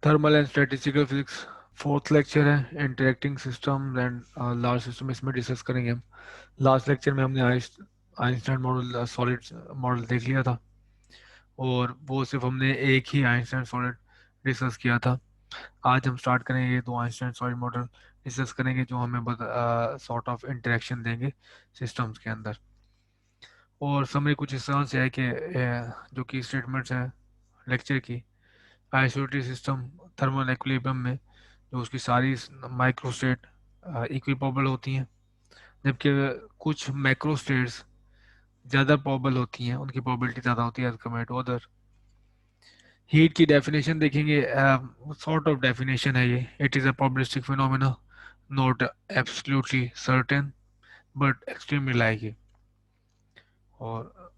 Thermal and statistical physics fourth lecture है, interacting system and large system. इसमें discuss करेंगे हम। लास्ट लेक्चर में हमने आइंस्टाइन मॉडल, सॉलिड मॉडल देख लिया था, और वो सिर्फ हमने एक ही आइंस्टाइन सॉलिड डिस्कस किया था। आज हम स्टार्ट करेंगे दो आइंस्टाइन सॉलिड मॉडल डिस्कस करेंगे, जो हमें सॉर्ट ऑफ इंटरेक्शन देंगे सिस्टम्स के अंदर। और समरी कुछ इस तरह से है कि जो की स्टेटमेंट्स हैं लेक्चर की। आइसोलेटेड सिस्टम थर्मल इक्विलिब्रियम में जो उसकी सारी माइक्रोस्टेट इक्विपोबल होती हैं, जबकि कुछ मैक्रोस्टेट्स ज़्यादा प्रोबेबल होती हैं, उनकी प्रोबेबिलिटी ज़्यादा होती है as compare to other. Heat की डेफिनेशन देखेंगे, सॉर्ट ऑफ डेफिनेशन है ये। It is a probabilistic phenomena, not absolutely certain but extremely like. और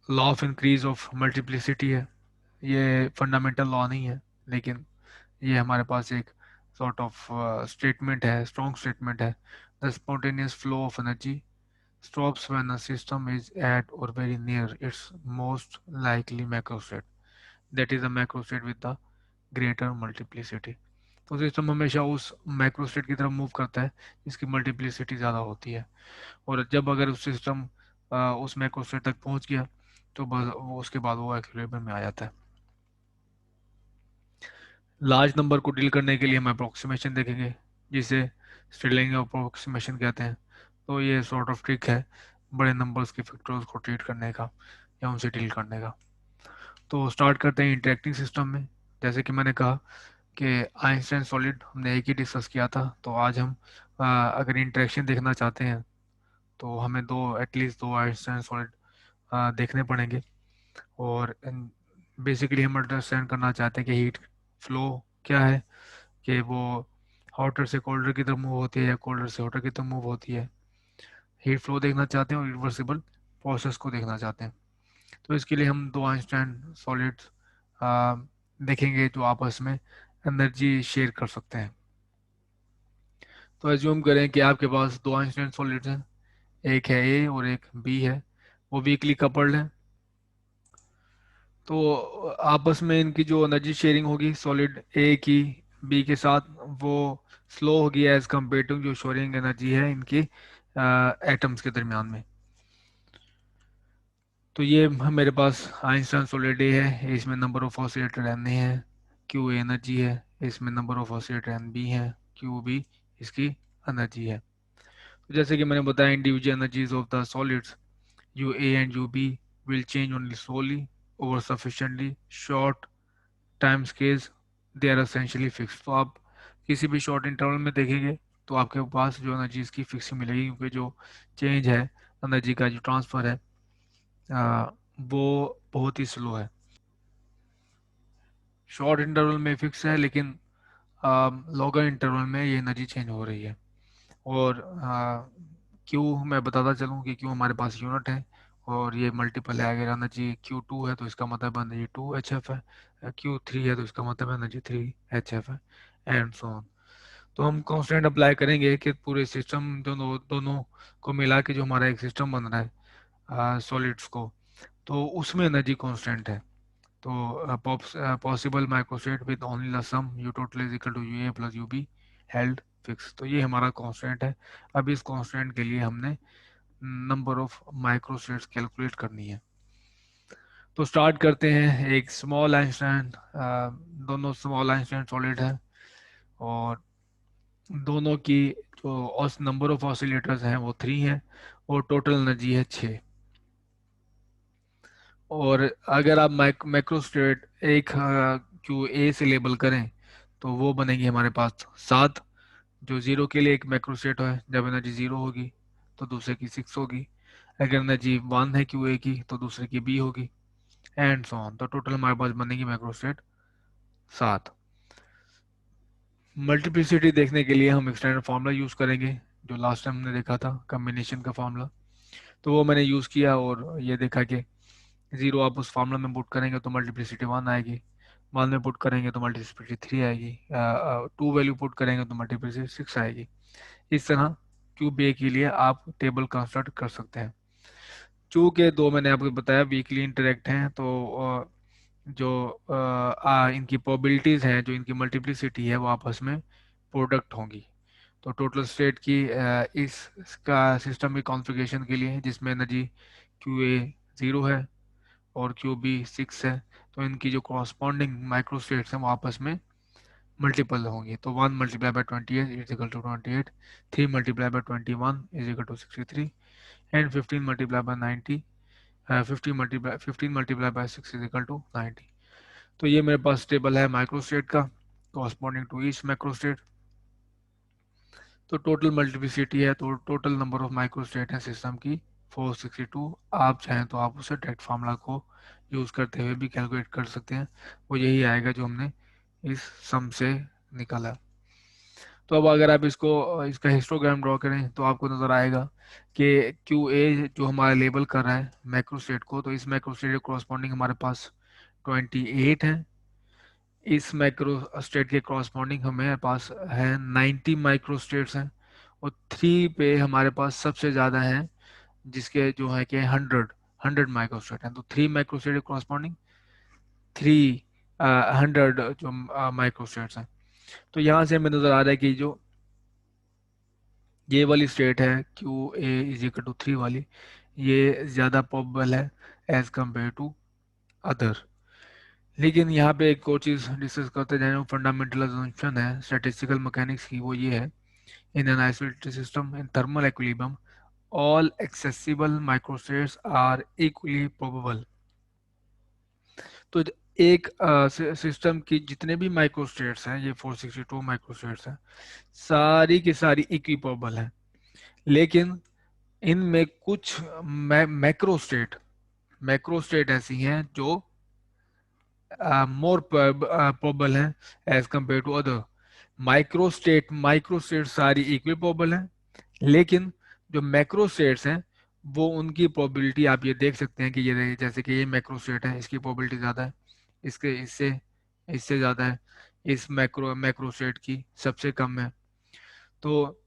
law of increase of multiplicity है, ये फंडामेंटल लॉ नहीं है, लेकिन ये हमारे पास एक सॉर्ट ऑफ स्टेटमेंट है, स्ट्रॉन्ग स्टेटमेंट है। The spontaneous flow of energy stops when a system is at or very near its most likely macrostate, that is a macrostate with the greater multiplicity। तो system हमेशा उस macrostate की तरफ move करता है जिसकी multiplicity ज़्यादा होती है, और जब अगर उस सिस्टम उस मैक्रोस्टेट तक पहुंच गया तो बस उसके बाद वो एक्विलिब्रियम में आ जाता है। लार्ज नंबर को डील करने के लिए हम अप्रोक्सीमेशन देखेंगे, जिसे स्टिलिंग अप्रोक्सीमेशन कहते हैं। तो ये सॉर्ट ऑफ ट्रिक है बड़े नंबर्स के फैक्टर्स को ट्रीट करने का या उनसे डील करने का। तो स्टार्ट करते हैं इंटरेक्टिंग सिस्टम में। जैसे कि मैंने कहा कि आइंस्टाइन सॉलिड हमने एक ही डिस्कस किया था, तो आज हम अगर इंटरेक्शन देखना चाहते हैं तो हमें दो, एटलीस्ट दो आइंस्टाइन सॉलिड देखने पड़ेंगे। और बेसिकली हम अंडरस्टैंड करना चाहते हैं कि हीट फ्लो क्या है, कि वो हॉटर से कोल्डर की तरफ मूव होती है या कोल्डर से हॉटर की तरफ मूव होती है। हीट फ्लो देखना चाहते हैं और रिवर्सिबल प्रोसेस को देखना चाहते हैं। तो इसके लिए हम दो आइंस्टाइन सॉलिड्स देखेंगे जो आपस में एनर्जी शेयर कर सकते हैं। तो एज्यूम करें कि आपके पास दो आइंस्टाइन सॉलिड्स हैं, एक है ए और एक बी है, वो वीकली कपल्ड हैं। तो आपस में इनकी जो एनर्जी शेयरिंग होगी सॉलिड ए की बी के साथ, वो स्लो होगी एज कम्पेयर टू जो शेयरिंग एनर्जी है इनकी एटम्स के दरमियान में। तो ये मेरे पास आइंस्टाइन सॉलिड ए है, इसमें number of oscillator N A है, क्यू ए एनर्जी है, इसमें number of oscillator N B है, क्यू बी इसकी एनर्जी है। तो जैसे कि मैंने बताया, individual energies of the solids U A and U B will change only slowly over sufficiently short time scales, they are essentially fix. तो आप किसी भी शॉर्ट इंटरवल में देखेंगे तो आपके पास जो एनर्जी की फिक्स मिलेगी, क्योंकि जो चेंज है एनर्जी का, जो ट्रांसफर है वो बहुत ही स्लो है। शॉर्ट इंटरवल में फिक्स है, लेकिन लॉन्गर इंटरवल में ये एनर्जी चेंज हो रही है। और क्यों, मैं बताता चलूँ कि क्यों हमारे पास यूनिट है और ये मल्टीपल है। अगर एनर्जी Q2 है तो इसका मतलब एनर्जी 2 hf है, Q3 है तो इसका मतलब एनर्जी 3 hf है, एंड सो ऑन। तो हम कांस्टेंट अप्लाई करेंगे कि पूरे सिस्टम दोनों दोनों को मिला के जो हमारा एक सिस्टम बन रहा है सॉलिड्स को, तो उसमें एनर्जी कांस्टेंट है। तो possible microstate with only the sum U total is equal to U A plus U B held fix. तो ये हमारा कांस्टेंट है। अब इस कांस्टेंट के लिए हमने नंबर ऑफ माइक्रोस्टेट्स कैलकुलेट करनी है। तो स्टार्ट करते हैं। एक स्मॉल आइंस्टाइन, दोनों स्मॉल आइंस्टाइन सॉलिड है, और दोनों की जो नंबर ऑफ ऑसिलेटर्स हैं वो 3 हैं, और टोटल एनर्जी है 6। और अगर आप मैक्रोस्टेट एक क्यू ए से लेबल करें तो वो बनेगी हमारे पास 7। जो जीरो के लिए एक मैक्रोस्टेट है, जब एनर्जी जीरो होगी तो दूसरे की 6 होगी। अगर एनर्जी 1 है क्यू ए की तो दूसरे की बी होगी, एंड सो ऑन। तो टोटल हमारे पास बनेगी मैक्रोस्टेट 7। मल्टीप्लिसिटी देखने के लिए हम एक स्टैंडर्ड फार्मूला यूज करेंगे, जो लास्ट टाइम हमने देखा था, कम्बिनेशन का फार्मूला। तो वो मैंने यूज किया और ये देखा कि जीरो आप उस फार्मूला में पुट करेंगे तो मल्टीप्लिसिटी 1 आएगी, 1 में पुट करेंगे तो मल्टीप्लिसिटी 3 आएगी, 2 वैल्यू पुट करेंगे तो मल्टीप्लिसिटी 6 आएगी। इस तरह क्यूब ए के लिए आप टेबल कंस्ट्रक्ट कर सकते हैं। चूंकि दो मैंने आपको बताया वीकली इंटरेक्ट हैं, तो जो इनकी प्रोबेबिलिटीज़ हैं, जो इनकी मल्टीप्लिसिटी है, वो आपस में प्रोडक्ट होंगी। तो टोटल स्टेट की इसका सिस्टम की कॉन्फ़िगरेशन के लिए, जिसमें एनर्जी क्यू ए 0 है और क्यू बी 6 है, तो इनकी जो कॉरस्पॉन्डिंग माइक्रो स्टेट्स हैं वो आपस में मल्टीपल होंगी। तो 1 multiply by 28 is equal to 28, 3 multiply by 21 is equal to 63, and 15 multiply by 90, 15 multiply by 6 is equal to 90। तो ये मेरे पास टेबल है माइक्रोस्टेट का, कॉरस्पॉन्डिंग टू ईच मैक्रोस्टेट। तो टोटल मल्टीप्लिसिटी है, तो टोटल नंबर ऑफ माइक्रोस्टेट है सिस्टम की 462। आप चाहें तो आप उसे डायरेक्ट फार्मूला को यूज़ करते हुए भी कैलकुलेट कर सकते हैं, वो यही आएगा जो हमने इस सम से निकाला। तो अब अगर आप इसको इसका हिस्टोग्राम ड्रॉ करें तो आपको नज़र आएगा कि क्यू ए जो हमारा लेबल कर रहा है मैक्रोस्टेट को, तो इस मैक्रोस्टेट के कॉरस्पॉन्डिंग हमारे पास 28 है। इस माइक्रो स्टेट के कॉरस्पॉन्डिंग हमारे पास है 90 माइक्रो स्टेट्स हैं, और 3 पे हमारे पास सबसे ज़्यादा है, जिसके जो है कि 100 माइक्रो स्टेट हैं। तो 3 माइक्रो स्टेट के कॉरस्पॉन्डिंग 300 जो माइक्रो स्टेट्स हैं। तो यहाँ से हमें नज़र आ रहा है कि जो ये वाली स्टेट है Q A is equal to 3 वाली, ये ज़्यादा प्रोबेबल है एज कम्पेयर टू अदर। लेकिन यहाँ पे एक और चीज़ डिस्कस करते जाए, जो फंडामेंटल assumption है स्टैटिस्टिकल मैकेनिक्स की, वो ये है, in an isolated system in thermal equilibrium all accessible microstates are equally probable. तो एक सिस्टम की जितने भी माइक्रोस्टेट्स हैं, ये 462 माइक्रोस्टेट्स हैं, सारी की सारी इक्वी प्रोबेबल हैं। लेकिन इनमें कुछ मैक्रोस्टेट मैक्रोस्टेट ऐसी हैं जो मोर प्रोबेबल हैं as compare to other. Microstate सारी इक्वल प्रोबेबल हैं, लेकिन जो मैक्रोस्टेट्स हैं वो उनकी प्रोबेबिलिटी आप ये देख सकते हैं कि ये जैसे कि ये मैक्रोस्टेट है, इसकी प्रोबेबिलिटी ज़्यादा है, इसके इससे इससे ज़्यादा है, इस मैक्रोस्टेट की सबसे कम है। तो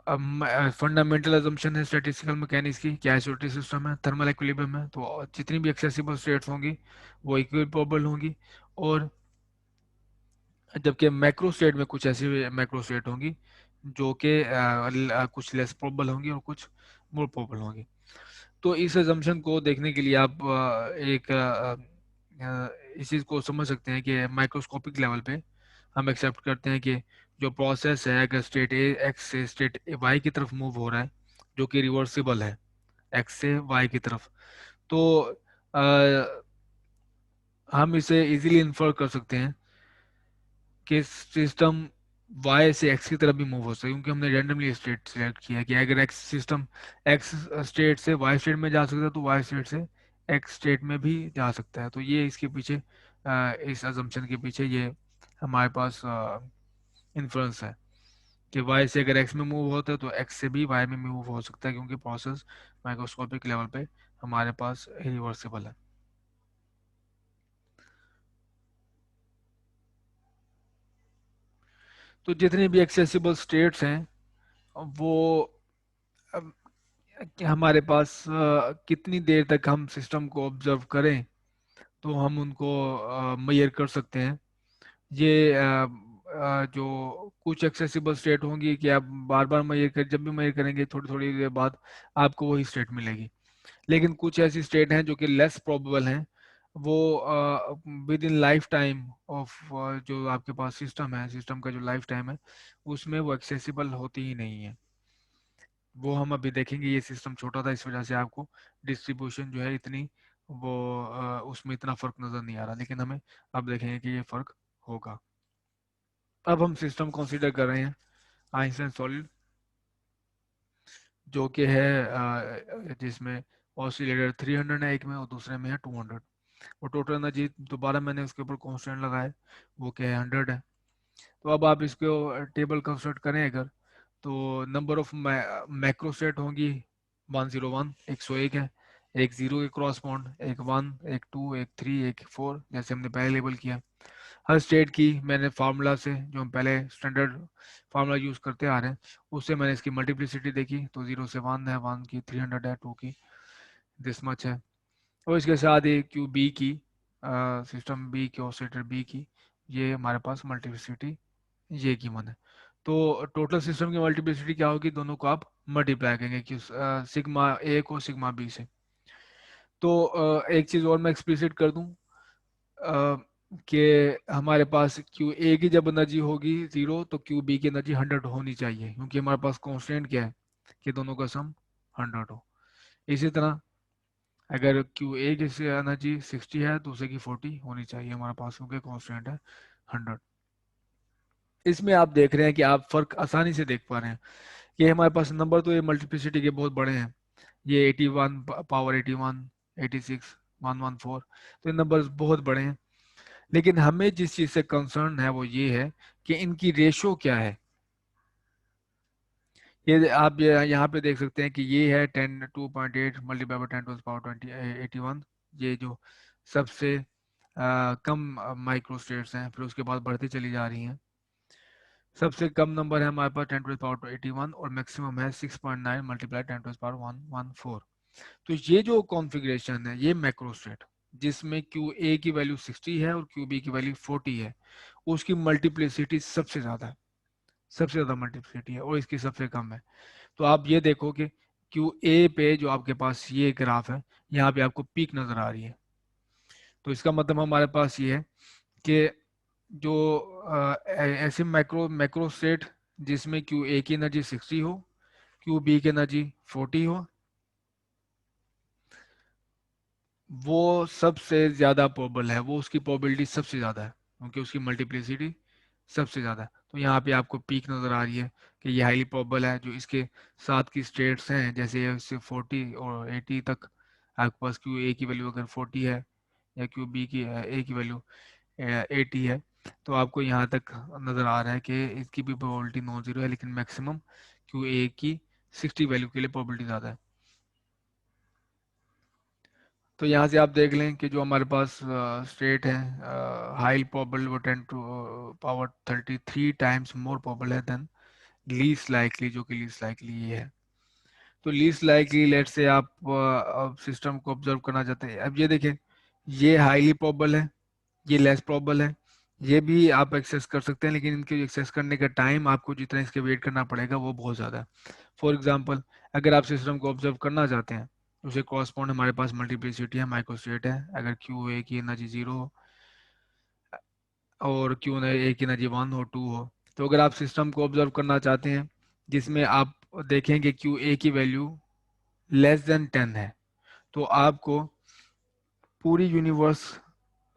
फंडामेंटल अजम्पशन है स्टैटिस्टिकल मैकेनिक्स की, क्या आइसोलेटेड सिस्टम है, थर्मल इक्विलिब्रियम है, तो जितनी भी एक्सेसिबल स्टेट्स होंगी वो इक्वल प्रोबेबल होंगी। और जबकि मैक्रो स्टेट में कुछ ऐसी मैक्रो स्टेट होंगी जो कि कुछ लेस प्रोबेबल होंगी और कुछ मोर प्रोबेबल होंगी। तो इस अजम्पशन को देखने के लिए आप इस चीज़ को समझ सकते हैं कि माइक्रोस्कोपिक लेवल पे हम एक्सेप्ट करते हैं कि जो प्रोसेस है, अगर स्टेट ए एक्स से स्टेट वाई की तरफ मूव हो रहा है, जो कि रिवर्सिबल है एक्स से वाई की तरफ, तो अ, हम इसे इजीली इन्फर कर सकते हैं कि सिस्टम वाई से एक्स की तरफ भी मूव हो सकता है, क्योंकि हमने रैंडमली स्टेट सेलेक्ट किया है कि अगर एक्स सिस्टम एक्स स्टेट से वाई स्टेट में जा सकता है, तो वाई स्टेट से एक्स स्टेट में भी जा सकता है। तो ये इसके पीछे इस अजम्पशन के पीछे ये हमारे पास इन्फ्लुएंस है कि वाई से अगर एक्स में मूव होता है तो एक्स से भी वाई में मूव हो सकता है, क्योंकि प्रोसेस माइक्रोस्कोपिक लेवल पे हमारे पास रिवर्सिबल है। तो जितने भी एक्सेसिबल स्टेट्स हैं वो अम, कि हमारे पास कितनी देर तक हम सिस्टम को ऑब्जर्व करें तो हम उनको मेजर कर सकते हैं। ये जो कुछ एक्सेसिबल स्टेट होंगी कि आप बार बार मेजर कर, जब भी मेजर करेंगे थोड़ी थोड़ी देर बाद आपको वही स्टेट मिलेगी। लेकिन कुछ ऐसी स्टेट हैं जो कि लेस प्रोबेबल हैं, वो with in life time of जो आपके पास सिस्टम है, सिस्टम का जो लाइफ टाइम है उसमें वो एक्सेसिबल होती ही नहीं है। वो हम अभी देखेंगे, ये सिस्टम छोटा था इस वजह से आपको डिस्ट्रीब्यूशन जो है इतनी वो उसमें इतना फर्क नज़र नहीं आ रहा, लेकिन हमें अब देखेंगे कि ये फर्क होगा। अब हम सिस्टम कंसीडर कर रहे हैं आइंस्टाइन सॉलिड, जो कि है जिसमें ऑसिलेटर 300 है एक में और दूसरे में है 200। और टोटल एनर्जी दोबारा मैंने उसके ऊपर कांस्टेंट लगाया है, वो क्या है 100 है। तो अब आप इसको टेबल कंस्ट्रक्ट करें अगर, तो नंबर ऑफ मैक्रोसेट होंगी 101, 101 है, एक जीरो के क्रॉस बॉन्ड, एक वन, एक टू, एक थ्री, एक फोर, जैसे हमने पहले लेबल किया। हर स्टेट की मैंने फार्मूला से, जो हम पहले स्टैंडर्ड फार्मूला यूज करते आ रहे हैं, उससे मैंने इसकी मल्टीप्लिसिटी देखी, तो जीरो से वन है, वन की 300 है, टू की दिस मच है, और इसके साथ ही क्यू बी की सिस्टम बी की, ऑसिलेटर बी की, ये हमारे पास मल्टीप्लिसिटी ये गिवन है। तो टोटल सिस्टम की मल्टीप्लिसिटी क्या होगी, दोनों को आप मल्टीप्लाई करेंगे कि सिग्मा ए को सिग्मा बी से। तो एक चीज़ और मैं एक्सप्लिसिट कर दूं कि हमारे पास क्यू ए की जब एनर्जी होगी 0 तो क्यू बी की एनर्जी 100 होनी चाहिए, क्योंकि हमारे पास कांस्टेंट क्या है कि दोनों का सम 100 हो। इसी तरह अगर क्यू ए की एनर्जी 60 है तो उसे की 40 होनी चाहिए हमारे पास, क्योंकि कांस्टेंट है 100। इसमें आप देख रहे हैं कि आप फर्क आसानी से देख पा रहे हैं कि हमारे पास नंबर तो ये मल्टीप्लिसिटी के बहुत बड़े हैं, ये 81 पावर 81, 86, 114, तो ये नंबर्स बहुत बड़े हैं। लेकिन हमें जिस चीज से कंसर्न है वो ये है कि इनकी रेशो क्या है। ये आप यहाँ पे देख सकते हैं कि ये है 2.8 multiply by 10 to the power 81, ये जो सबसे कम माइक्रो स्टेट्स हैं, फिर उसके बाद बढ़ती चली जा रही हैं। सबसे कम नंबर है हमारे पास 10 टू द पावर 81 और मैक्सिमम है 6.9 मल्टीप्लाई 10 टू द पावर 114। तो ये जो कॉन्फ़िगरेशन है ये मैक्रो स्टेट, जिसमें क्यू ए की वैल्यू 60 है और क्यू बी की वैल्यू 40 है, उसकी मल्टीप्लिसिटी सबसे ज़्यादा है, सबसे ज़्यादा मल्टीप्लिसिटी है, और इसकी सबसे कम है। तो आप ये देखो कि क्यू ए पे जो आपके पास ये ग्राफ है, यहाँ पे आपको पीक नज़र आ रही है। तो इसका मतलब हमारे पास ये है कि जो ऐसे मैक्रो मैक्रो स्टेट जिसमें क्यू ए की एनर्जी 60 हो, क्यू बी की एनर्जी 40 हो, वो सबसे ज़्यादा प्रोबेबल है, वो उसकी प्रोबेबिलिटी सबसे ज़्यादा है, क्योंकि उसकी मल्टीप्लिसिटी सबसे ज़्यादा है। तो यहाँ पे आपको पीक नज़र आ रही है कि ये हाईली प्रोबेबल है। जो इसके साथ की स्टेट्स हैं, जैसे इससे 40 और 80 तक, आपके पास क्यू ए की वैल्यू अगर 40 है या क्यू बी की ए की वैल्यू 80 है, तो आपको यहाँ तक नज़र आ रहा है कि इसकी भी प्रोबेबिलिटी नॉन ज़ीरो है, लेकिन मैक्सिमम क्यू ए की 60 वैल्यू के लिए प्रोबेबिलिटी ज़्यादा है। तो यहाँ से आप देख लें कि जो हमारे पास स्टेट है हाई प्रोबेबल, वो 10 to power 33 times more probable है देन लीस्ट लाइकली, जो कि लीस्ट लाइकली ये है। तो लीस्ट लाइकली लेट से आप सिस्टम को ऑब्जर्व करना चाहते हैं, अब ये देखें, ये हाईली प्रोबेबल है, ये लेस प्रोबेबल है, ये भी आप एक्सेस कर सकते हैं, लेकिन इनके एक्सेस करने का टाइम आपको जितना इसके वेट करना पड़ेगा वो बहुत ज़्यादा है। फॉर एग्जांपल, अगर आप सिस्टम को ऑब्जर्व करना चाहते हैं, उसे कॉरस्पॉन्ड हमारे पास मल्टीप्लिसिटी है, माइक्रोस्टेट है, अगर क्यू ए की एनर्जी 0 हो और क्यू ए की एनर्जी 1 हो, 2 हो, तो अगर आप सिस्टम को ऑब्जर्व करना चाहते हैं जिसमें आप देखेंगे क्यू ए की वैल्यू लेस देन 10 है, तो आपको पूरी यूनिवर्स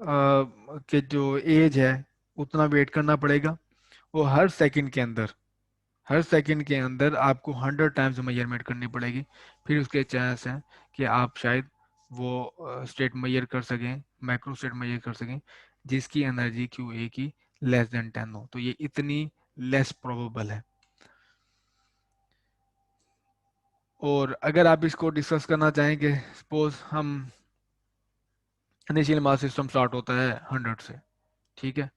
के जो एज है उतना वेट करना पड़ेगा, वो हर सेकंड के अंदर आपको 100 टाइम्स मेजरमेंट करनी पड़ेगी, फिर उसके चांस हैं कि आप शायद वो स्टेट मेजर कर सकें, माइक्रो स्टेट मेजर कर सकें जिसकी एनर्जी क्यू ए की लेस देन 10 हो। तो ये इतनी लेस प्रोबेबल है। और अगर आप इसको डिस्कस करना चाहेंगे, सपोज हम इनिशियल मास सिस्टम स्टार्ट होता है 100 से, ठीक है,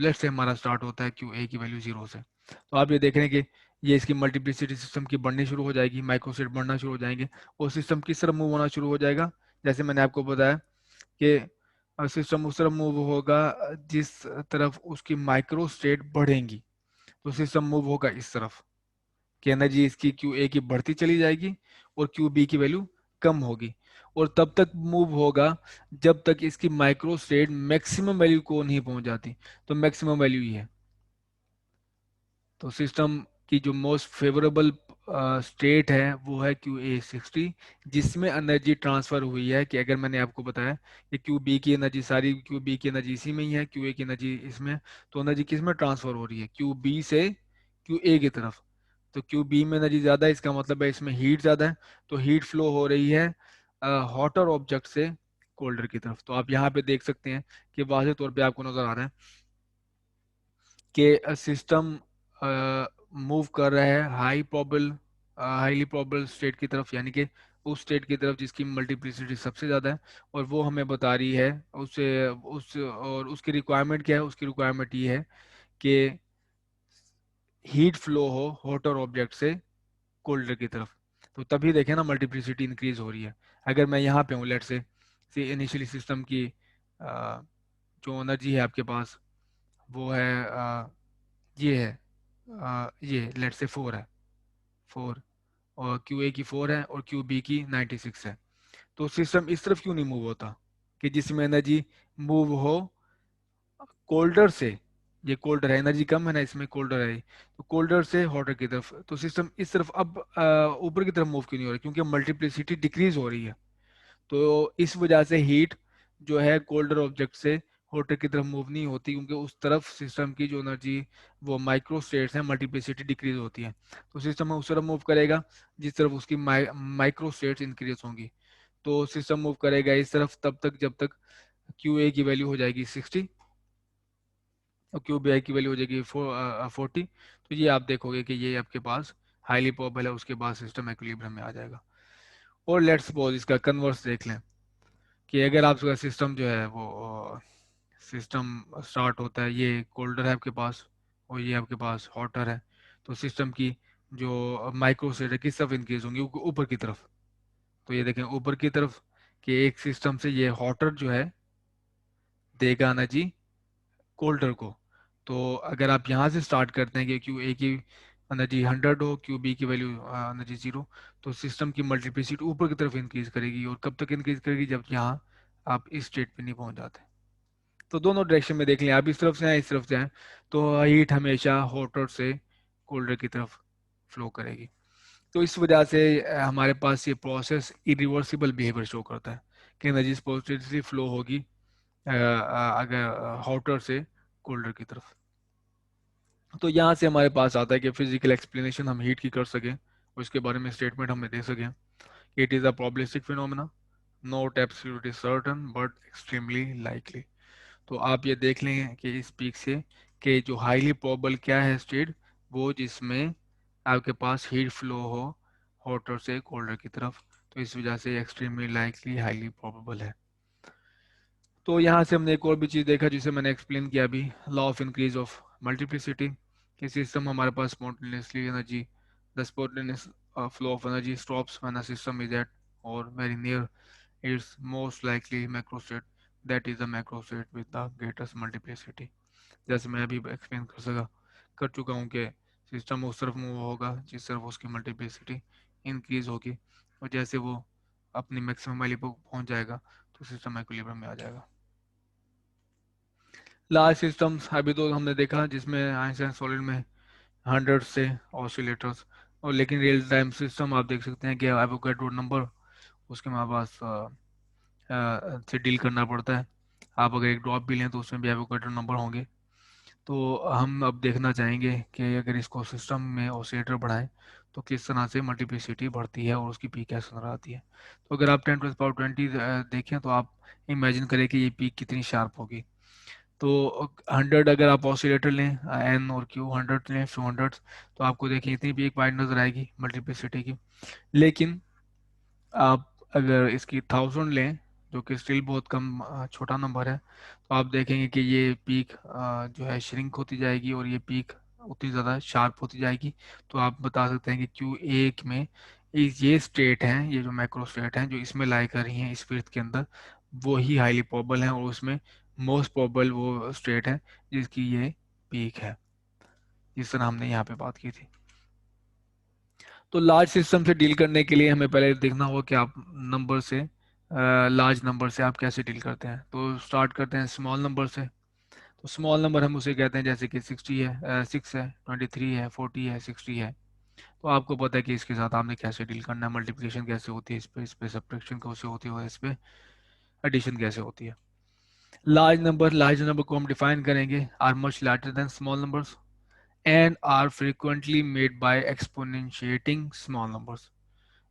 लेट्स से हमारा स्टार्ट होता है क्यू ए की वैल्यू 0 से, तो आप ये देख रहे हैं कि ये इसकी मल्टीप्लिसिटी सिस्टम की बढ़नी शुरू हो जाएगी, माइक्रोसेट बढ़ना शुरू हो जाएंगे, और सिस्टम किस तरफ मूव होना शुरू हो जाएगा, जैसे मैंने आपको बताया कि सिस्टम उस तरफ मूव होगा जिस तरफ उसकी माइक्रो स्टेट बढ़ेंगी, तो सिस्टम मूव होगा इस तरफ कि एनर्जी इसकी क्यू ए की बढ़ती चली जाएगी और क्यू बी की वैल्यू कम होगी, और तब तक मूव होगा जब तक इसकी माइक्रो स्टेट मैक्सिमम वैल्यू को नहीं पहुंच जाती। तो मैक्सिमम वैल्यू ही है। तो सिस्टम की जो मोस्ट फेवरेबल स्टेट है वो है क्यू ए 60, जिसमें एनर्जी ट्रांसफर हुई है, कि अगर मैंने आपको बताया कि क्यू बी की एनर्जी, सारी क्यू बी की एनर्जी इसी में ही है, क्यू ए की एनर्जी इसमें, तो एनर्जी किस में ट्रांसफर हो रही है, क्यू बी से क्यू ए की तरफ। तो क्यू बी में एनर्जी ज़्यादा है, इसका मतलब है इसमें हीट ज़्यादा है, तो हीट फ्लो हो रही है हॉटर ऑब्जेक्ट से कोल्डर की तरफ। तो आप यहाँ पे देख सकते हैं कि वाज़ेह तौर पे आपको नज़र आ रहा है कि सिस्टम मूव कर रहा है हाईली प्रोबेबल स्टेट की तरफ, यानी कि उस स्टेट की तरफ जिसकी मल्टीप्लिसिटी सबसे ज़्यादा है, और वो हमें बता रही है उस और उसकी रिक्वायरमेंट क्या है, उसकी रिक्वायरमेंट ये है कि हीट फ्लो हो हॉटर ऑब्जेक्ट से कोल्डर की तरफ। तो तभी देखें ना मल्टीप्लिसिटी इंक्रीज हो रही है। अगर मैं यहाँ पे हूँ लेट से इनिशियली सिस्टम की जो एनर्जी है आपके पास वो है ये है ये लेट से 4 है, 4, और क्यू ए की 4 है और क्यू बी की 96 है। तो सिस्टम इस तरफ क्यों नहीं मूव होता कि जिसमें एनर्जी मूव हो कोल्डर से, ये कोल्डर है, एनर्जी कम है ना इसमें, कोल्डर है, तो कोल्डर से हॉटर की तरफ, तो सिस्टम इस तरफ अब ऊपर की तरफ मूव क्यों नहीं हो रहा, क्योंकि मल्टीप्लिसिटी डिक्रीज हो रही है। तो इस वजह से हीट जो है कोल्डर ऑब्जेक्ट से हॉटर की तरफ मूव नहीं होती, क्योंकि उस तरफ सिस्टम की जो एनर्जी वो माइक्रो स्टेट्स है, मल्टीप्लिसिटी डिक्रीज होती है। तो सिस्टम उस तरफ मूव करेगा जिस तरफ उसकी माइक्रो स्टेट्स इंक्रीज होंगी। तो सिस्टम मूव करेगा इस तरफ तब तक जब तक क्यू ए की वैल्यू हो जाएगी 60 और क्यू बी आई की वैल्यू हो जाएगी 40। तो ये आप देखोगे कि ये आपके पास हाईली प्रोबेबल है, उसके बाद सिस्टम इक्विलिब्रियम में आ जाएगा। और लेट्स सपोज इसका कन्वर्स देख लें कि अगर आपका सिस्टम जो है वो सिस्टम स्टार्ट होता है, ये कोल्डर है आपके पास और ये आपके पास हॉटर है, तो सिस्टम की जो माइक्रो स्टेट है किस तरफ इंक्रीज होंगी, ऊपर की तरफ। तो ये देखें ऊपर की तरफ कि एक सिस्टम से ये हॉटर जो है देगा एनर्जी कोल्डर को। तो अगर आप यहाँ से स्टार्ट करते हैं कि क्यू ए की एनर्जी 100 हो, क्यू बी की वैल्यू एनर्जी 0, तो सिस्टम की मल्टीप्लिसिटी ऊपर की तरफ इंक्रीज करेगी, और कब तक इंक्रीज करेगी, जब यहाँ आप इस स्टेट पे नहीं पहुंच जाते। तो दोनों डायरेक्शन में देख लें, आप इस तरफ से आए इस तरफ से आए, तो हीट हमेशा हॉटर से कोल्डर की तरफ फ्लो करेगी। तो इस वजह से हमारे पास ये प्रोसेस इरिवर्सिबल बिहेवियर शो करता है कि एनर्जी पॉजिटिवली फ्लो होगी अगर हॉटर से कोल्डर की तरफ। तो यहाँ से हमारे पास आता है कि फिजिकल एक्सप्लेनेशन हम हीट की कर सकें और इसके बारे में स्टेटमेंट हमें दे सकें। It is a probabilistic phenomena, not absolutely certain but extremely likely. तो आप ये देख लें कि इस पीक से कि जो हाईली प्रोबेबल क्या है स्टेट, वो जिसमें आपके पास हीट फ्लो हो हॉटर से कोल्डर की तरफ, तो इस वजह से एक्सट्रीमली लाइकली हाईली प्रोबेबल है। तो यहाँ से हमने एक और भी चीज़ देखा जिसे मैंने एक्सप्लेन किया अभी, law of increase of multiplicity, कि सिस्टम हमारे पास spontaneously energy, the spontaneous flow of energy stops when a system is at or very near its most likely macro state, that is the macro state with the greatest multiplicity. जैसे मैं अभी explain कर चुका हूँ कि system उस तरफ move होगा जिस तरफ उसकी मल्टीप्लिसिटी इंक्रीज होगी, और जैसे वो अपनी मैक्सिमम वैल्यू पर पहुंच जाएगा तो सिस्टम इक्विलिब्रियम में आ जाएगा। लार्ज सिस्टम्स अभी तो हमने देखा जिसमें आइंस्टाइन सॉलिड में 100 से ऑसिलेटर्स, और लेकिन रियल टाइम सिस्टम आप देख सकते हैं कि एवोगैड्रो नंबर उसके हमारे पास से डील करना पड़ता है। आप अगर एक ड्रॉप भी लें तो उसमें भी एवोगैड्रो नंबर होंगे। तो हम अब देखना चाहेंगे कि अगर इसको सिस्टम में ऑसिलेटर बढ़ाएं तो किस तरह से मल्टीप्लिसिटी बढ़ती है और उसकी पीक कैसे नजर आती है। तो अगर आप 10⁻20 देखें तो आप इमेजिन करें कि ये पीक कितनी शार्प होगी। तो 100 अगर आप ऑसिलेटर लें, एन और क्यू 100 लें, 200, तो आपको देखिए इतनी भी एक पॉइंट नजर आएगी मल्टीप्लिसिटी की। लेकिन आप अगर इसकी 1000 लें जो कि स्टिल बहुत कम छोटा नंबर है, तो आप देखेंगे कि ये पीक जो है श्रिंक होती जाएगी और ये पीक उतनी ज़्यादा शार्प होती जाएगी। तो आप बता सकते हैं कि क्यू एक में ये स्टेट हैं, ये जो मैक्रो स्टेट हैं जो इसमें लाई कर रही हैं इस फिफ्थ के अंदर, वो ही हाईली प्रोबेबल हैं, और उसमें मोस्ट प्रोबेबल वो स्टेट है जिसकी ये पीक है, जिस तरह हमने यहाँ पे बात की थी। तो लार्ज सिस्टम से डील करने के लिए हमें पहले देखना होगा कि आप नंबर से लार्ज नंबर से आप कैसे डील करते हैं। तो स्टार्ट करते हैं स्मॉल नंबर से। तो स्मॉल नंबर हम उसे कहते हैं जैसे कि 60 है, 6 है, 23 है, 40 है, 60 है। तो आपको पता है कि इसके साथ आपने कैसे डील करना है, मल्टीप्लिकेशन कैसे होती है इस पे सब्ट्रैक्शन कैसे होती है और इस पे एडिशन कैसे होती है। लार्ज नंबर को हम डिफाइन करेंगे are much larger than small numbers and are frequently made by exponentiating small numbers.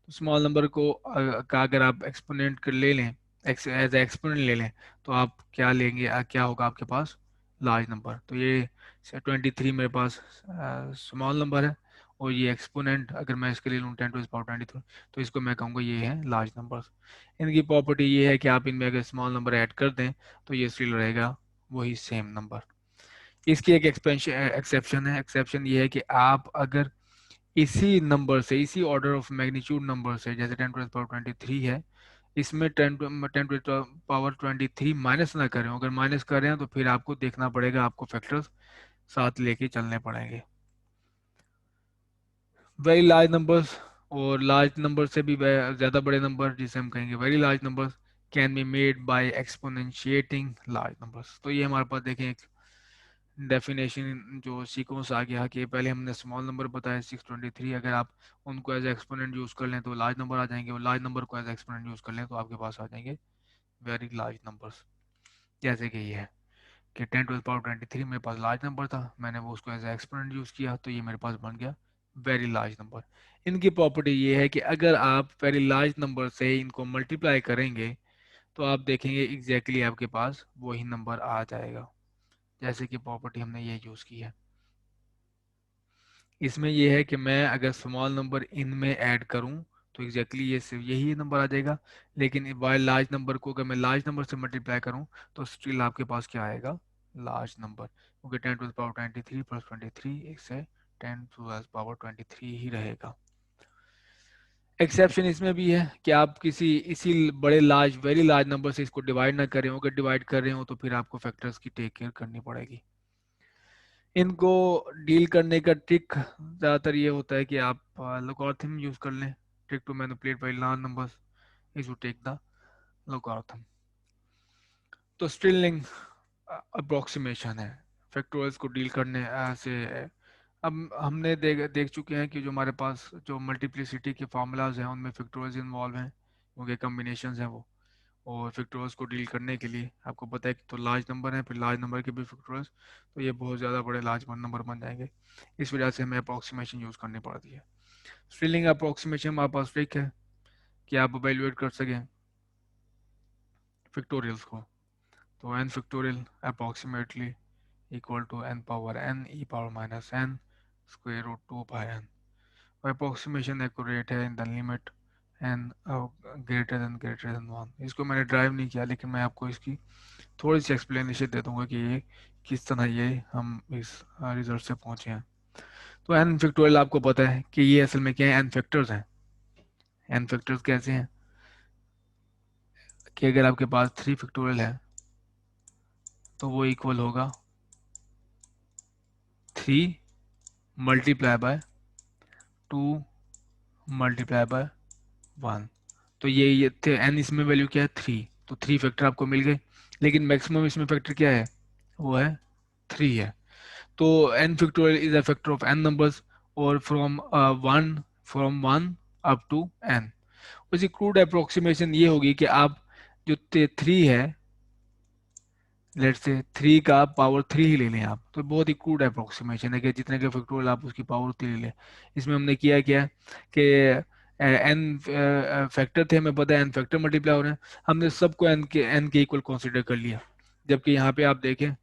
Small number को का अगर आप एक्सपोनेंट कर ले लें, एज एक्सपोनेंट ले लें, तो आप क्या लेंगे, क्या होगा आपके पास लार्ज नंबर। तो ये 23 मेरे पास स्मॉल नंबर है, और ये एक्सपोनेंट अगर मैं इसके लिए लूँ 10⁻23, तो इसको मैं कहूँगा ये है लार्ज नंबर। इनकी प्रॉपर्टी ये है कि आप इनमें अगर स्मॉल नंबर ऐड कर दें तो ये स्टिल रहेगा वही सेम नंबर। इसकी एक एक्सपेंशन एक्सेप्शन है, एक्सेप्शन ये है कि आप अगर इसी नंबर से, इसी ऑर्डर ऑफ मैग्नीट्यूड नंबर से, जैसे 10⁻23 है, इसमें 10 टू पावर 23 माइनस ना करें, अगर माइनस कर रहे हैं तो फिर आपको देखना पड़ेगा, आपको फैक्टर्स साथ लेके चलने पड़ेंगे। वेरी लार्ज नंबर्स, और लार्ज नंबर से भी ज़्यादा बड़े नंबर जिसे हम कहेंगे very large numbers, can be made by exponentiating large numbers. तो ये हमारे पास देखें एक डेफिनेशन जो सीक्वेंस आ गया कि पहले हमने स्मॉल नंबर बताया 623, अगर आप उनको एज एक्सपोनेंट यूज़ कर लें तो लार्ज नंबर आ जाएंगे, और लार्ज नंबर को एज एक्सपोनेंट यूज़ कर लें तो आपके पास आ जाएंगे वेरी लार्ज नंबर्स। जैसे कि ये है कि 10 टू द पावर 23 मेरे पास लार्ज नंबर था, मैंने वो उसको एज एक्सपोनेंट यूज़ किया तो ये मेरे पास बन गया वेरी लार्ज नंबर। इनकी प्रॉपर्टी ये है कि अगर आप वेरी लार्ज नंबर से इनको मल्टीप्लाई करेंगे तो आप देखेंगे एग्जैक्टली आपके पास वही नंबर आ जाएगा, जैसे कि प्रॉपर्टी हमने ये यूज़ की है। इसमें यह है कि मैं अगर स्मॉल नंबर इनमें ऐड करूं तो एग्जैक्टली ये सिर्फ यही नंबर आ जाएगा, लेकिन वाई लार्ज नंबर को अगर मैं लार्ज नंबर से मल्टीप्लाई करूं तो स्टिल आपके पास क्या आएगा, लार्ज नंबर, क्योंकि 10 टू द पावर 23 प्लस 23 इससे 10 टू द पावर 23 ही रहेगा। एक्सेप्शन इसमें भी है कि आप किसी इसी बड़े लार्ज वेरी लार्ज नंबर से इसको डिवाइड ना करें हो, अगर डिवाइड कर रहे हो तो फिर आपको फैक्टर्स की टेक केयर करनी पड़ेगी। इनको डील करने का ट्रिक ज़्यादातर ये होता है कि आप लॉगरिथम यूज़ कर लें, trick to manipulate by large numbers is to take the logarithm. तो स्ट्रिलिंग अप्रोक्सीमेशन है फैक्टोरियल्स को डील करने से। अब हमने देख चुके हैं कि जो हमारे पास जो मल्टीप्लिसिटी के फार्मूलाज हैं उनमें फैक्टोरियल्स इन्वॉल्व हैं, क्योंकि कम्बिनेशंस हैं वो, और फैक्टोरियल्स को डील करने के लिए आपको पता है कि तो लार्ज नंबर है, फिर लार्ज नंबर के भी फैक्टोरियल्स, तो ये बहुत ज़्यादा बड़े लार्ज नंबर बन जाएंगे, इस वजह से हमें अप्रोक्सीमेशन यूज़ करनी पड़ती है। स्ट्रिलिंग अप्रोक्सीमेशन हमारे पास ट्रिक है कि आप एवेल्युएट कर सकें फैक्टोरियल्स को। तो n factorial approximately equal to n power n e power minus n square root 2 by n. Approximation accurate है in the limit n greater than 1। इसको मैंने ड्राइव नहीं किया, लेकिन मैं आपको इसकी थोड़ी सी एक्सप्लेनेशन दे दूंगा कि ये किस तरह ये हम इस रिजल्ट से पहुंचे हैं। तो एन फैक्टोरियल आपको पता है कि ये असल में क्या है, एन फैक्टर्स हैं। एन फैक्टर्स कैसे हैं कि अगर आपके पास 3 फैक्टोरियल है तो वो इक्वल होगा 3 मल्टीप्लाई बाय 2 मल्टीप्लाई बाय 1। तो ये थे एन, इसमें वैल्यू क्या है 3, तो 3 फैक्टर आपको मिल गए, लेकिन मैक्सिमम इसमें फैक्टर क्या है, वो है 3 है। तो n factorial is a factor of n numbers, और from one up to n। उसी क्रूड अप्रोक्सीमेशन ये होगी कि आप जो 3 है, लेट से 3 का पावर 3 ही ले लें आप, तो बहुत ही क्रूड अप्रोक्सीमेशन है कि जितने के फैक्टोरियल आप उसकी पावर 3 ले लें। इसमें हमने किया क्या कि एन फैक्टर थे, हमें पता है एन फैक्टर मल्टीप्लाई हो रहे हैं, हमने सबको एन के इक्वल कंसीडर कर लिया। जबकि यहाँ पे आप देखें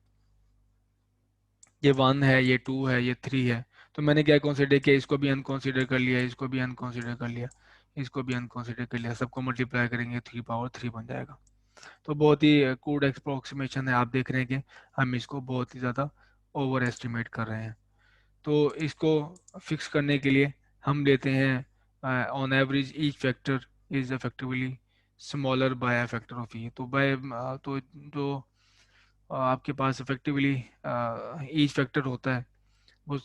ये 1 है, ये 2 है, ये 3 है, तो मैंने क्या कंसीडर किया, इसको भी अनकंसीडर कर लिया, इसको भी अनकंसीडर कर लिया, इसको भी अनकंसीडर कर लिया, सबको मल्टीप्लाई करेंगे 3 पावर 3 बन जाएगा। तो बहुत ही क्रूड अप्रोक्सीमेशन है, आप देख रहे हैं कि हम इसको बहुत ही ज़्यादा ओवर एस्टिमेट कर रहे हैं। तो इसको फिक्स करने के लिए हम लेते हैं on average each factor is effectively smaller by a factor of e. तो तो जो आपके पास इफेक्टिवली ईच फैक्टर होता है वो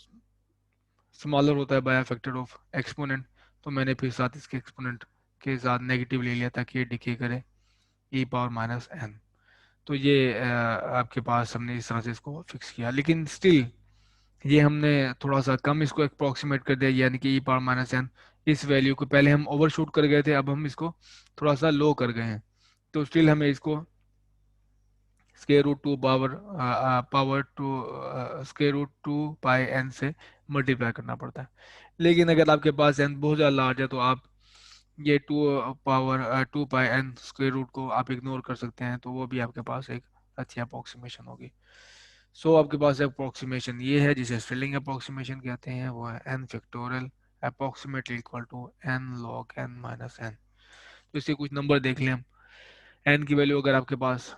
स्मॉलर होता है बाय फैक्टर ऑफ एक्सपोनेंट। तो मैंने फिर साथ इसके एक्सपोनेंट के साथ नेगेटिव ले लिया ताकि ये डिके करे e⁻n। तो ये आपके पास हमने इस तरह से इसको फिक्स किया, लेकिन स्टिल ये हमने थोड़ा सा कम इसको अप्रोक्सीमेट कर दिया, यानी कि e⁻n इस वैल्यू को पहले हम ओवरशूट कर गए थे, अब हम इसको थोड़ा सा लो कर गए हैं। तो स्टिल हमें इसको square root to power two square root 2 pi n से मल्टीप्लाई करना पड़ता है। लेकिन अगर आपके पास n बहुत ज़्यादा लार्ज है तो आप ये 2 पाई n स्क्वेयर रूट को आप इग्नोर कर सकते हैं, तो वो भी आपके पास एक अच्छी अप्रोक्सीमेशन होगी। सो आपके पास अप्रोक्सीमेशन ये है जिसे स्ट्रिलिंग अप्रोक्सीमेशन कहते हैं, वो है n factorial approximately equal to n log n minus n। तो इसके कुछ नंबर देख लें हम। n की वैल्यू अगर आपके पास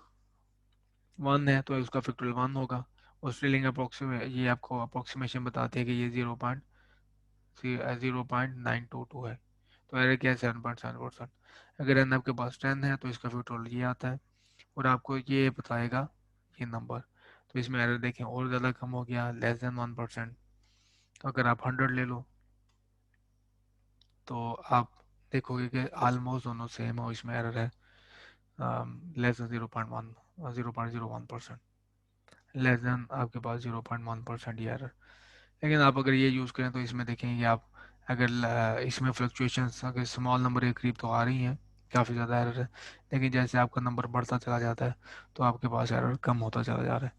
1 है तो उसका फैक्टोरियल 1 होगा, और स्ट्रिलिंग अप्रोक्सीमे ये आपको अप्रोक्सीमेशन बताते हैं कि ये 0.0922 है, तो एरर क्या है 7.7%। अगर n आपके पास 10 है तो इसका फैक्टोरियल ये आता है, और आपको ये बताएगा ये नंबर। तो इसमें एरर देखें और ज़्यादा कम हो गया, लेस देन 1%। तो अगर आप 100 ले लो तो आप देखोगे कि ऑलमोस्ट दोनों सेम हो, इसमें एरर है लेस देन 0.1%, लेस देन आपके पास 0.1% ये एरर। लेकिन आप अगर ये यूज़ करें तो इसमें देखेंगे आप अगर इसमें फ्लक्चुएशंस अगर स्मॉल नंबर के करीब तो आ रही हैं, काफ़ी ज़्यादा एरर है, लेकिन जैसे आपका नंबर बढ़ता चला जाता है तो आपके पास एरर कम होता चला जा रहा है।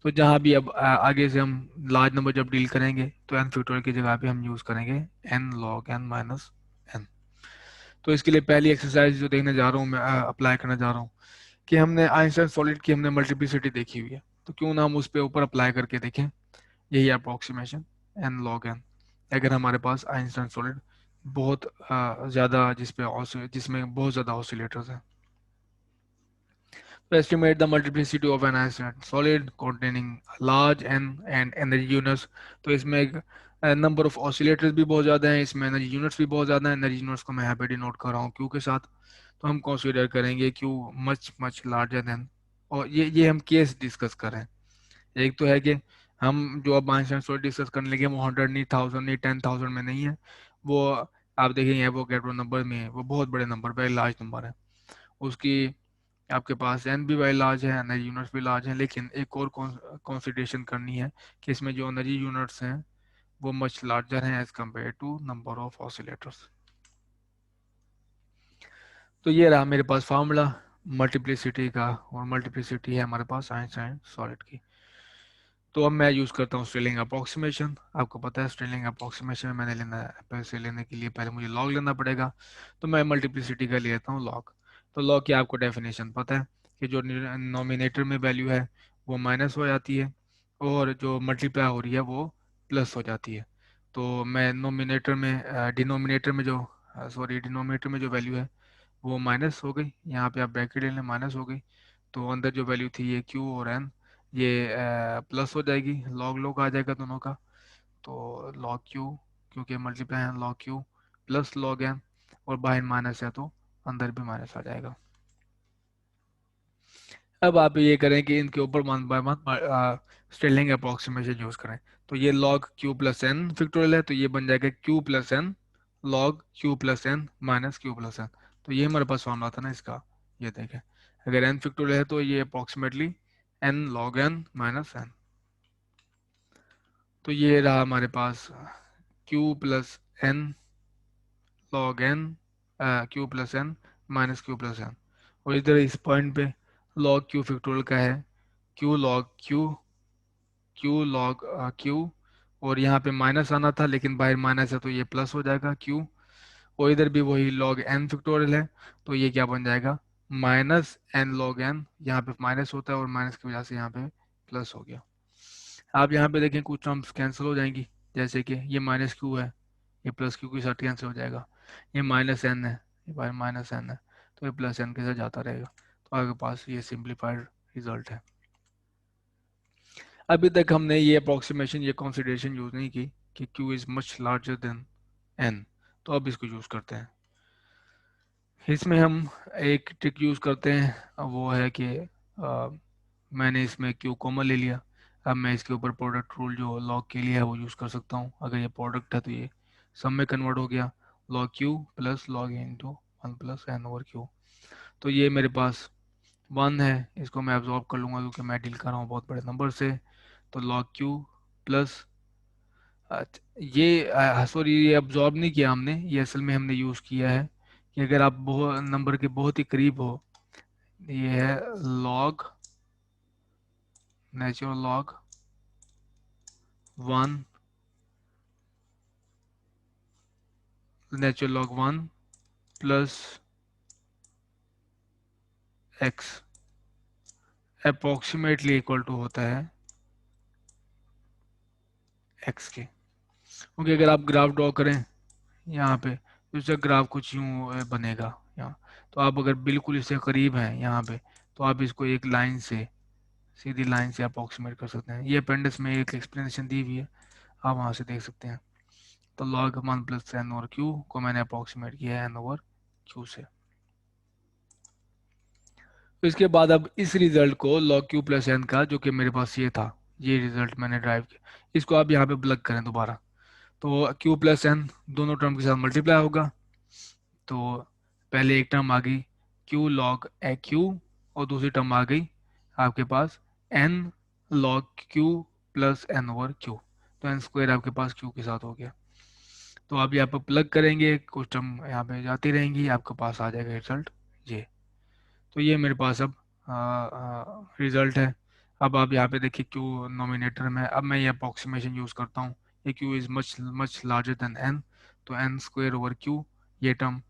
तो जहाँ भी अब आगे से हम लार्ज नंबर जब डील करेंगे तो एन फैक्टोरियल की जगह पे हम यूज़ करेंगे N log N minus N. तो इसके लिए पहली एक्सरसाइज जो देखने जा रहा हूँ मैं, अप्लाई करने जा रहा हूँ कि हमने आइंस्टाइन सॉलिड की हमने मल्टीप्लिसिटी देखी हुई है, तो क्यों ना हम उस पर ऊपर अप्लाई करके देखें। यही अप्रोक्सीमेशन एन लॉग एन। अगर हमारे पास आइंस्टाइन सॉलिड बहुत ज़्यादा जिसमें बहुत ज़्यादा ऑसिलेटर्स हैं, to estimate the multiplicity of an isolate solid containing a large n and energy units। तो इसमें एक नंबर ऑफ ऑसिलेटर्स भी बहुत ज़्यादा हैं, इसमें एनर्जी यूनिट्स भी बहुत ज़्यादा हैं। एनर्जी यूनिट्स को मैं यहाँ पे डिनोट कर रहा हूँ क्यू के साथ। तो हम कंसीडर करेंगे Q much much larger then, और ये हम केस डिस्कस कर रहे हैं। एक तो है कि हम जो अब आइंस्टाइन सॉलिड डिस्कस करने लगे वो 100 नहीं, 1000 नहीं, 10,000 में नहीं है वो। आप देखेंगे वो गेटो नंबर में है, वो बहुत बड़े नंबर, वेरी लार्ज नंबर है। उसकी आपके पास एन भी वाई लार्ज है, एनर्जी यूनिट्स भी लार्ज हैं, लेकिन एक और कंसिडरेशन करनी है कि इसमें जो एनर्जी यूनिट्स हैं वो मच लार्जर हैं as compare to number of oscillators. तो ये रहा मेरे पास फार्मूला मल्टीप्लिसिटी का, और मल्टीप्लिसिटी है हमारे पास आइंस्टाइन सॉलिड की। तो अब मैं यूज़ करता हूँ स्ट्रेलिंग अप्रोक्सीमेशन। आपको पता है स्ट्रेलिंग अप्रोक्सीमेशन में मैंने लेना है, पैसे लेने के लिए पहले मुझे लॉग लेना पड़ेगा। तो मैं मल्टीप्लिसिटी का ले लेता हूँ लॉग। तो लॉग की आपको डेफिनेशन पता है कि जो नोमिनेटर में वैल्यू है वो माइनस हो जाती है, और जो मल्टीप्लाई हो रही है वो प्लस हो जाती है। तो मैं नोमिनेटर में डिनोमिनेटर में जो सॉरी डिनोमिनेटर में जो वैल्यू है वो माइनस हो गई, यहाँ पे आप ब्रैकेट ले लें, माइनस हो गई। तो अंदर जो वैल्यू थी ये क्यू और एन, ये प्लस हो जाएगी, लॉग लॉग आ जाएगा दोनों का। तो लॉग क्यू, क्योंकि मल्टीप्लाई है log Q plus log N, और बाहर माइनस है तो अंदर भी माइनस आ जाएगा। अब आप ये करें कि इनके ऊपर one by one Stirling approximation use करें। तो ये log Q plus N factorial है, तो ये बन जाएगा Q plus N log Q plus N minus Q plus N. तो ये हमारे पास फॉर्मूला था ना इसका, ये देखें। अगर एन फिक्टोरियल है तो ये approximately n log N minus N. तो ये रहा हमारे पास q plus N log n q plus N minus Q plus n, और इधर इस पॉइंट पे लॉग क्यू फैक्टोरियल का है Q log Q, Q log Q, और यहाँ पे माइनस आना था लेकिन बाहर माइनस है तो ये प्लस हो जाएगा क्यू, और इधर भी वही लॉग एन फैक्टोरियल है, तो ये क्या बन जाएगा माइनस एन लॉग एन। यहाँ पे माइनस होता है और माइनस की वजह से यहाँ पे प्लस हो गया। आप यहाँ पे देखें कुछ टर्म्स कैंसिल हो जाएंगी, जैसे कि ये माइनस क्यू है, ये प्लस क्यू के साथ कैंसिल हो जाएगा। ये माइनस एन है, ये बाय माइनस एन है, तो ये प्लस एन के साथ जाता रहेगा। तो आपके पास ये सिंप्लीफाइड रिजल्ट है। अभी तक हमने ये अप्रोक्सीमेशन, ये कंसिडरेशन यूज नहीं की कि Q is much larger than N. तो अब इसको यूज करते हैं। इसमें हम एक ट्रिक यूज करते हैं, वो है कि मैंने इसमें क्यू कॉमन ले लिया। अब मैं इसके ऊपर प्रोडक्ट रूल जो लॉग के लिए है वो यूज़ कर सकता हूँ। अगर ये प्रोडक्ट है तो ये सम में कन्वर्ट हो गया, log Q plus log into one plus N over Q. तो ये मेरे पास वन है, इसको मैं एब्जॉर्ब कर लूँगा क्योंकि मैं डील कर रहा हूँ बहुत बड़े नंबर से। तो लॉग क्यू प्लस ये सॉरी ये एब्जॉर्ब नहीं किया हमने, ये असल में हमने यूज़ किया है कि अगर आप बहुत नंबर के बहुत ही करीब हो, ये है log natural log one, natural log one plus X approximately equal to होता है एक्स के। क्योंकि अगर आप ग्राफ ड्रॉ करें यहाँ पे तो इसका ग्राफ कुछ यूँ बनेगा यहाँ। तो आप अगर बिल्कुल इससे करीब हैं यहाँ पे तो आप इसको एक लाइन से, सीधी लाइन से अप्रोक्सीमेट कर सकते हैं। ये अपेंडिक्स में एक एक्सप्लेनेशन दी हुई है, आप वहाँ से देख सकते हैं। तो log one plus N over Q को मैंने अप्रोक्सीमेट किया है एन ओवर क्यू से। तो इसके बाद अब इस रिजल्ट को log q प्लस एन का, जो कि मेरे पास ये था, ये रिजल्ट मैंने ड्राइव किया, इसको आप यहाँ पे प्लग करें दोबारा। तो q प्लस एन दोनों टर्म के साथ मल्टीप्लाई होगा। तो पहले एक टर्म आ गई q log ए q, और दूसरी टर्म आ गई आपके पास n log q plus N over q। तो एन स्क्वायर आपके पास q के साथ हो गया। तो आप यहाँ पर प्लग करेंगे, कुछ टर्म यहाँ पे जाती रहेंगी, आपके पास आ जाएगा रिजल्ट ये। तो ये मेरे पास अब रिजल्ट है। अब आप यहाँ पे देखिए क्यू नोमिनेटर में, अब मैं ये अप्रोक्सीमेशन यूज़ करता हूँ, ये Q is much much larger than N, तो एन स्क्वेयर ओवर क्यू, ये टर्म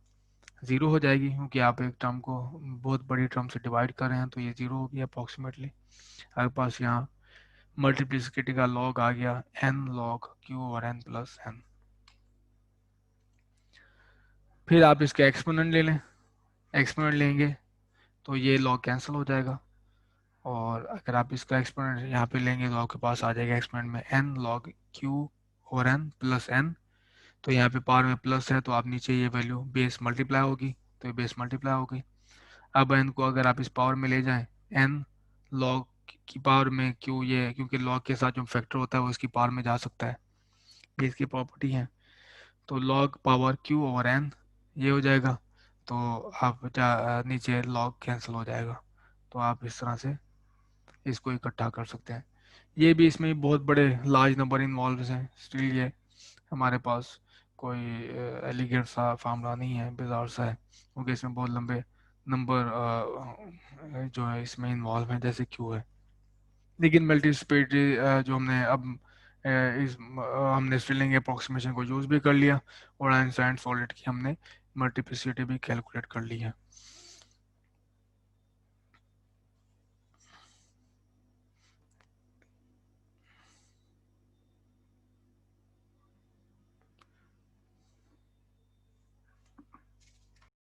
ज़ीरो हो जाएगी, क्योंकि आप एक टर्म को बहुत बड़ी टर्म से डिवाइड कर रहे हैं, तो ये ज़ीरो होगी अप्रोक्सीमेटली। आपके पास यहाँ मल्टीप्लिसिटी का लॉग आ गया एन लॉग क्यू और एन प्लस एन। फिर आप इसके एक्सपोनेंट ले लें, एक्सपोनेंट लेंगे तो ये लॉग कैंसिल हो जाएगा, और अगर आप इसका एक्सपोनेंट यहाँ पे लेंगे तो आपके पास आ जाएगा एक्सपोनेंट में एन लॉग क्यू और एन प्लस एन। तो यहाँ पे पावर में प्लस है, तो आप नीचे ये वैल्यू बेस मल्टीप्लाई होगी, तो ये बेस मल्टीप्लाई होगी। अब एन को अगर आप इस पावर में ले जाएं, एन लॉग की पावर में क्यू, ये क्योंकि लॉग के साथ जो फैक्टर होता है वो इसकी पावर में जा सकता है, ये इसकी प्रॉपर्टी है। तो log power Q over N ये हो जाएगा। तो आप नीचे लॉग कैंसिल हो जाएगा। तो आप इस तरह से इसको इकट्ठा कर सकते हैं। ये भी, इसमें भी बहुत बड़े लार्ज नंबर इन्वॉल्व हैं, स्टिल ये हमारे पास कोई एलिगेंट सा फार्मूला नहीं है, बिजार सा है, क्योंकि इसमें बहुत लंबे नंबर जो है इसमें इन्वॉल्व हैं, जैसे क्यू है। लेकिन मल्टीप्लिसिटी जो हमने अब हमने स्टिलिंग अप्रोक्सीमेशन को यूज़ भी कर लिया, और आइंस्टाइन सॉलिड की हमने मल्टीप्लिसिटी भी कैलकुलेट कर ली है।